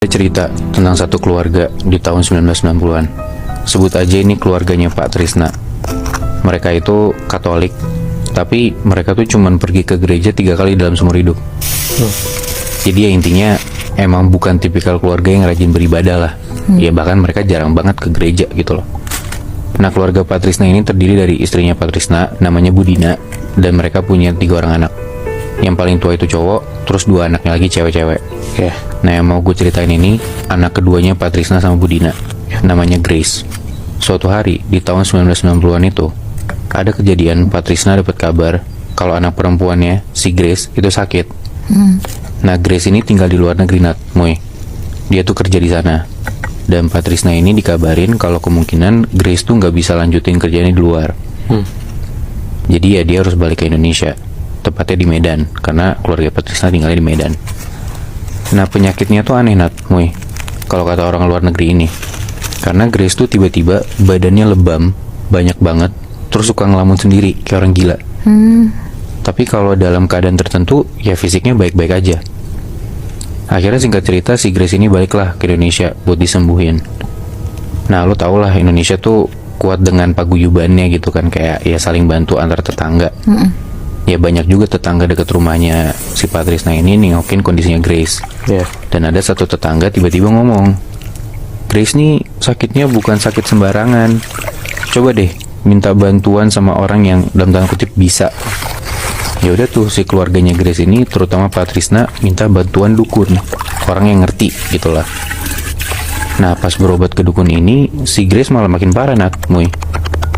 Cerita tentang satu keluarga di tahun 1990-an. Sebut aja ini keluarganya Pak Trisna. Mereka itu Katolik, tapi mereka tuh cuman pergi ke gereja 3 kali dalam seumur hidup. Jadi ya intinya emang bukan tipikal keluarga yang rajin beribadah lah. Ya bahkan mereka jarang banget ke gereja gitu loh. Nah, keluarga Pak Trisna ini terdiri dari istrinya Pak Trisna, namanya Budina, dan mereka punya 3 orang anak. Yang paling tua itu cowok, terus 2 anaknya lagi cewek-cewek. Nah, yang mau gue ceritain ini anak keduanya Pak Trisna sama Budina, namanya Grace. Suatu hari di tahun 1990-an itu ada kejadian Pak Trisna dapat kabar kalau anak perempuannya, si Grace, itu sakit. Nah, Grace ini tinggal di luar negeri, Moy. Dia tuh kerja di sana. Dan Pak Trisna ini dikabarin kalau kemungkinan Grace tuh nggak bisa lanjutin kerjanya di luar. Jadi ya dia harus balik ke Indonesia, tepatnya di Medan, karena keluarga Pak Trisna tinggalnya di Medan. Nah, penyakitnya tuh aneh, Moy, kalau kata orang luar negeri ini. Karena Grace tuh tiba-tiba badannya lebam, banyak banget, terus suka ngelamun sendiri, kayak orang gila. Tapi kalau dalam keadaan tertentu, ya fisiknya baik-baik aja. Akhirnya singkat cerita, si Grace ini baliklah ke Indonesia buat disembuhin. Nah, lo tau lah Indonesia tuh kuat dengan paguyubannya gitu kan, kayak ya saling bantu antar tetangga. Ya banyak juga tetangga deket rumahnya si Pak Trisna ini nengokin kondisinya Grace. Dan ada satu tetangga tiba-tiba ngomong, Grace nih sakitnya bukan sakit sembarangan. Coba deh minta bantuan sama orang yang dalam tanda kutip bisa. Ya udah tuh si keluarganya Grace ini, terutama Pak Trisna, minta bantuan dukun, orang yang ngerti gitulah. Nah, pas berobat ke dukun ini, si Grace malah makin parah, Moy.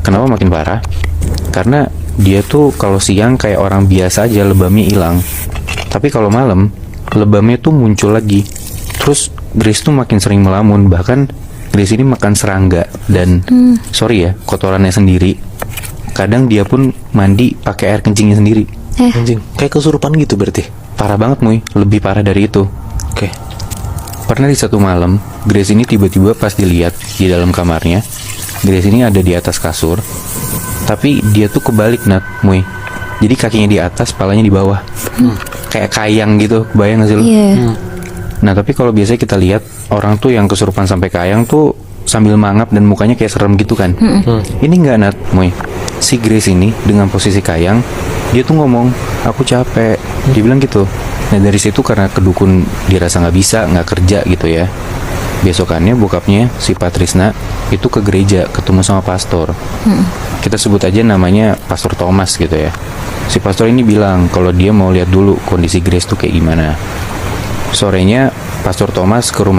Kenapa makin parah? Karena dia tuh kalau siang kayak orang biasa aja, lebamnya hilang. Tapi kalau malam, lebamnya tuh muncul lagi. Terus Grace tuh makin sering melamun. Bahkan Grace ini makan serangga. Dan sorry ya, kotorannya sendiri. Kadang dia pun mandi pakai air kencingnya sendiri. Anjing, kayak kesurupan gitu berarti. Parah banget, Moy. Lebih parah dari itu. Pernah di satu malam, Grace ini tiba-tiba pas dilihat di dalam kamarnya, Grace ini ada di atas kasur. Tapi dia tuh kebalik, Moy. Jadi kakinya di atas, palanya di bawah. Kayak kayang gitu, kebayang gak sih lo? Nah, tapi kalau biasanya kita lihat orang tuh yang kesurupan sampai kayang tuh sambil mangap dan mukanya kayak serem gitu kan. Ini enggak, Moy. Si Grace ini dengan posisi kayang, dia tuh ngomong, aku capek. Dia bilang gitu. Nah, dari situ karena kedukun dirasa nggak bisa, nggak kerja gitu ya. Besokannya bokapnya si Pak Trisna itu ke gereja ketemu sama pastor. Kita sebut aja namanya Pastor Thomas gitu ya. Si pastor ini bilang kalau dia mau lihat dulu kondisi Grace tuh kayak gimana. Sorenya Pastor Thomas ke rumah